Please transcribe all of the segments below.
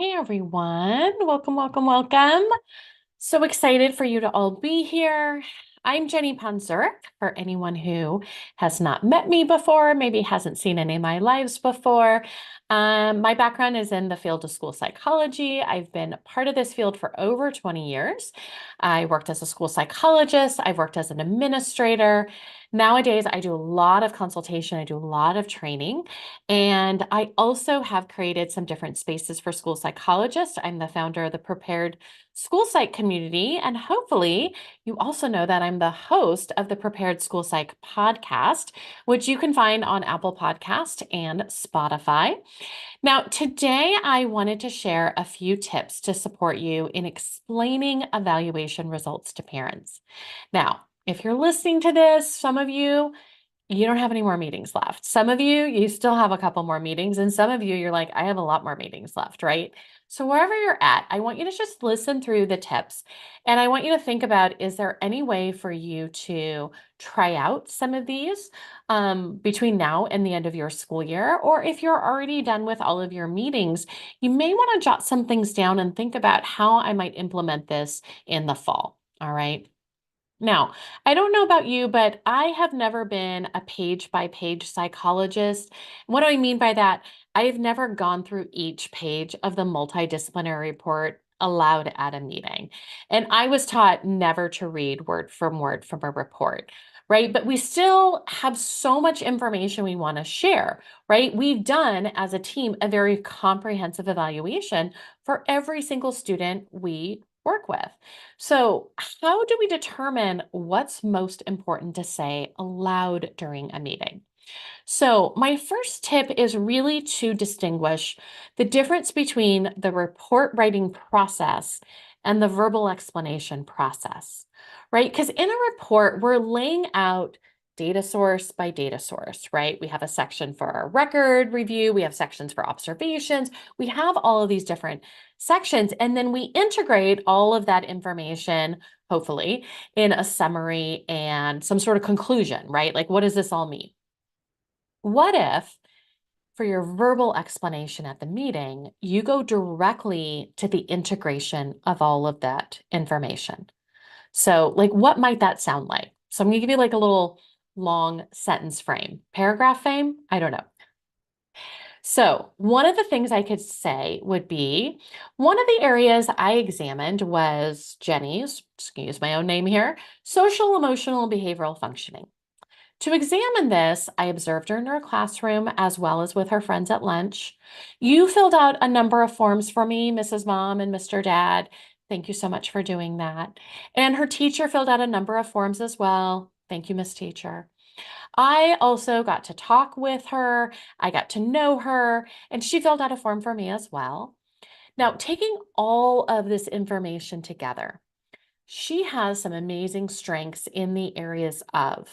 Hey everyone, welcome, welcome, welcome. So excited for you to all be here. I'm Jenny Ponzurek. For anyone who has not met me before, maybe hasn't seen any of my lives before. My background is in the field of school psychology. I've been part of this field for over 20 years. I worked as a school psychologist. I've worked as an administrator. Nowadays, I do a lot of consultation. I do a lot of training. And I also have created some different spaces for school psychologists. I'm the founder of the Prepared School Psych community. And hopefully, you also know that I'm the host of the Prepared School Psych podcast, which you can find on Apple Podcast and Spotify. Now, today I wanted to share a few tips to support you in explaining evaluation results to parents. Now, if you're listening to this, some of you don't have any more meetings left. Some of you still have a couple more meetings. And some of you're like, I have a lot more meetings left, right? So wherever you're at, I want you to just listen through the tips. And I want you to think about, is there any way for you to try out some of these between now and the end of your school year? Or if you're already done with all of your meetings, you may want to jot some things down and think about how I might implement this in the fall. All right. Now, I don't know about you, but I have never been a page by page psychologist. What do I mean by that? I have never gone through each page of the multidisciplinary report aloud at a meeting. And I was taught never to read word from a report, right? But we still have so much information we want to share, right? We've done as a team a very comprehensive evaluation for every single student we work with. So, how do we determine what's most important to say aloud during a meeting? So, my first tip is really to distinguish the difference between the report writing process and the verbal explanation process, right? Because in a report, we're laying out data source by data source, right? We have a section for our record review, we have sections for observations, we have all of these different sections, and then we integrate all of that information, hopefully, in a summary and some sort of conclusion, right? Like, what does this all mean? What if, for your verbal explanation at the meeting, you go directly to the integration of all of that information? So, like, what might that sound like? So, I'm going to give you like a little long sentence frame, paragraph frame. I don't know. So, one of the things I could say would be one of the areas I examined was Jenny's, excuse my own name here, social, emotional, and behavioral functioning. To examine this, I observed her in her classroom as well as with her friends at lunch. You filled out a number of forms for me, Mrs. Mom and Mr. Dad. Thank you so much for doing that. And her teacher filled out a number of forms as well. Thank you, Miss Teacher. I also got to talk with her. I got to know her, and she filled out a form for me as well. Now, taking all of this information together, she has some amazing strengths in the areas of,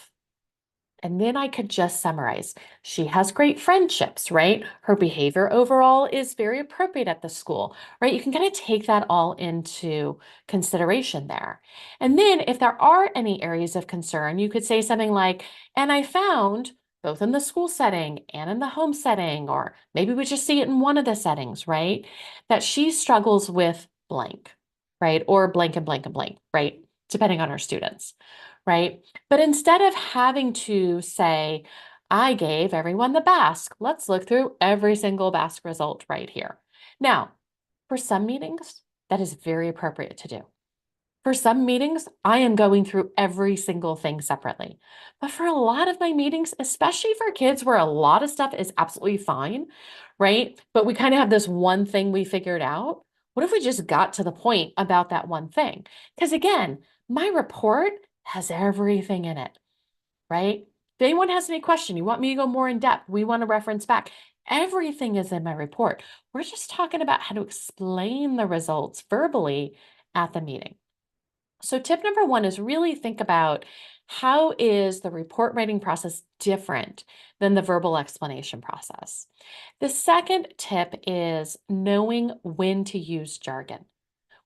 and then I could just summarize. She has great friendships, right? Her behavior overall is very appropriate at the school, right? You can kind of take that all into consideration there. And then if there are any areas of concern, you could say something like, and I found both in the school setting and in the home setting, or maybe we just see it in one of the settings, right? That she struggles with blank, right? Or blank and blank and blank, right? Depending on her students, right? But instead of having to say, I gave everyone the Basque, let's look through every single Basque result right here. Now, for some meetings, that is very appropriate to do. For some meetings, I am going through every single thing separately. But for a lot of my meetings, especially for kids where a lot of stuff is absolutely fine, right? But we kind of have this one thing we figured out. What if we just got to the point about that one thing? Because again, my report has everything in it, right? If anyone has any question, you want me to go more in depth, we want to reference back. Everything is in my report. We're just talking about how to explain the results verbally at the meeting. So tip number one is really think about how is the report writing process different than the verbal explanation process. The second tip is knowing when to use jargon.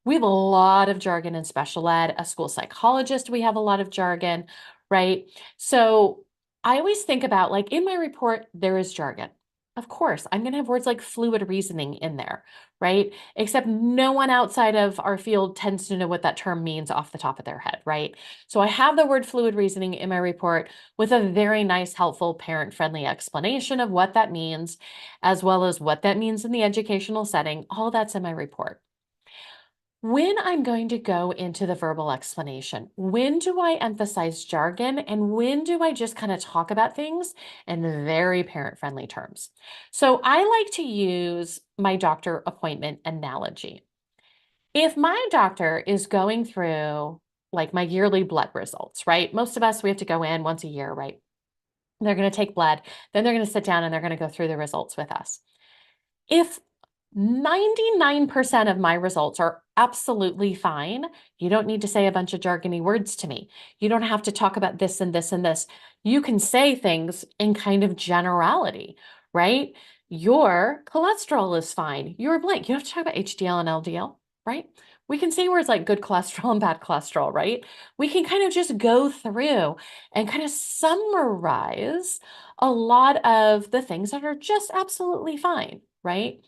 We have a lot of jargon in special ed. A school psychologist, we have a lot of jargon, right? So I always think about like in my report, there is jargon. Of course, I'm going to have words like fluid reasoning in there, right? Except no one outside of our field tends to know what that term means off the top of their head, right? So I have the word fluid reasoning in my report with a very nice, helpful, parent-friendly explanation of what that means, as well as what that means in the educational setting. All that's in my report. When I'm going to go into the verbal explanation, when do I emphasize jargon and when do I just kind of talk about things in very parent-friendly terms? So I like to use my doctor appointment analogy. If my doctor is going through like my yearly blood results, right? Most of us, we have to go in once a year, right? They're going to take blood, then they're going to sit down and they're going to go through the results with us. If 99% of my results are absolutely fine, you don't need to say a bunch of jargony words to me. You don't have to talk about this and this and this. You can say things in kind of generality, right? Your cholesterol is fine. You're blank. You don't have to talk about HDL and LDL, right? We can say words like good cholesterol and bad cholesterol, right? We can kind of just go through and kind of summarize a lot of the things that are just absolutely fine, right?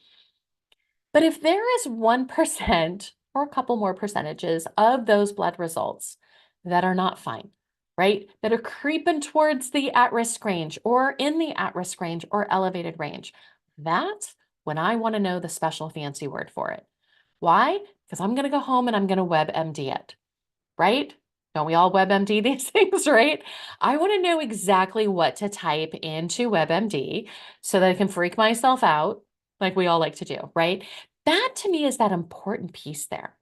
But if there is 1% or a couple more percentages of those blood results that are not fine, right? That are creeping towards the at-risk range or in the at-risk range or elevated range, that's when I want to know the special fancy word for it. Why? Because I'm going to go home and I'm going to WebMD it, right? Don't we all WebMD these things, right? I want to know exactly what to type into WebMD so that I can freak myself out like we all like to do, right? That to me is that important piece there.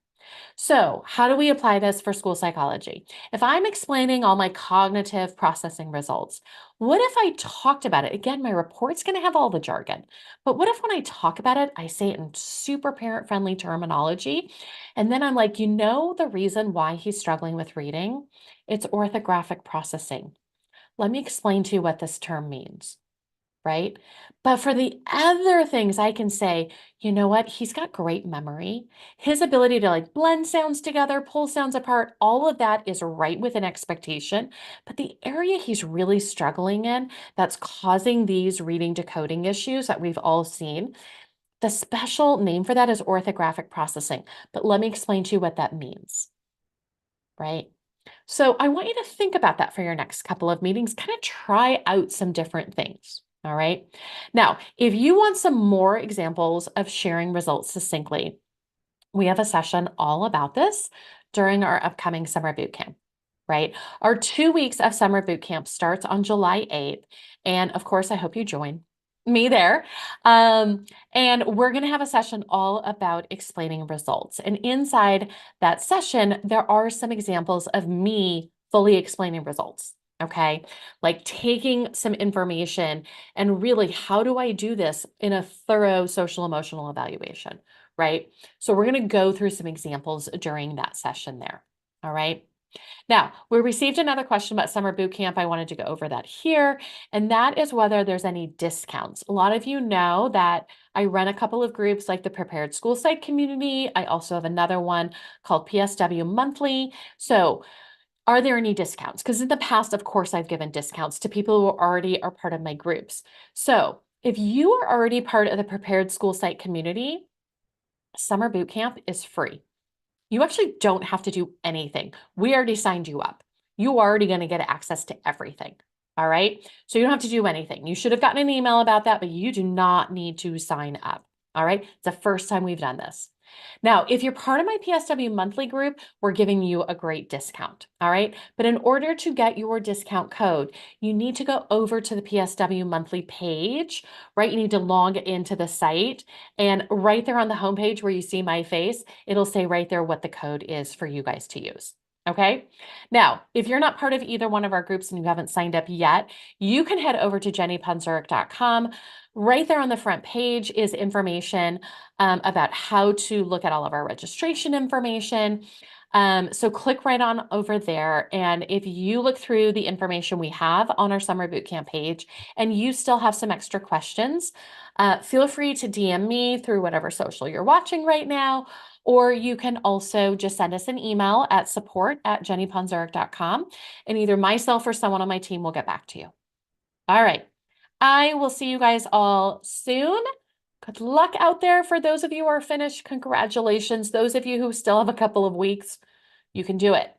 So, how do we apply this for school psychology? If I'm explaining all my cognitive processing results, what if I talked about it? Again, my report's going to have all the jargon, but what if when I talk about it, I say it in super parent-friendly terminology, and then I'm like, the reason why he's struggling with reading? It's orthographic processing. Let me explain to you what this term means, right? But for the other things, I can say, you know what? He's got great memory. His ability to like blend sounds together, pull sounds apart, all of that is right within expectation. But the area he's really struggling in that's causing these reading decoding issues that we've all seen, the special name for that is orthographic processing. But let me explain to you what that means, right? So I want you to think about that for your next couple of meetings, kind of try out some different things. All right. Now, if you want some more examples of sharing results succinctly, we have a session all about this during our upcoming summer boot camp, right? Our 2 weeks of summer boot camp starts on July 8th. And of course, I hope you join me there. And we're going to have a session all about explaining results. And inside that session, there are some examples of me fully explaining results. Okay, like taking some information and really, how do I do this in a thorough social emotional evaluation, right? So we're going to go through some examples during that session there. All right. Now, we received another question about summer boot camp. I wanted to go over that here, and that is whether there's any discounts. A lot of you know that I run a couple of groups like the Prepared School Site Community. I also have another one called PSW Monthly. So are there any discounts? Because in the past, of course, I've given discounts to people who already are part of my groups. So if you are already part of the Prepared School Site Community, summer boot camp is free. You actually don't have to do anything. We already signed you up. You are already going to get access to everything. All right. So you don't have to do anything. You should have gotten an email about that, but you do not need to sign up. All right. It's the first time we've done this. Now, if you're part of my PSW monthly group, we're giving you a great discount. All right. But in order to get your discount code, you need to go over to the PSW monthly page, right? You need to log into the site, and right there on the homepage where you see my face, it'll say right there what the code is for you guys to use. Okay. Now, if you're not part of either one of our groups and you haven't signed up yet, you can head over to jennypunzurek.com. Right there on the front page is information about how to look at all of our registration information. So click right on over there. And if you look through the information we have on our summer bootcamp page and you still have some extra questions, feel free to DM me through whatever social you're watching right now, or you can also just send us an email at support@jennypunzurek.com, and either myself or someone on my team will get back to you. All right. I will see you guys all soon. Good luck out there for those of you who are finished. Congratulations. Those of you who still have a couple of weeks, you can do it.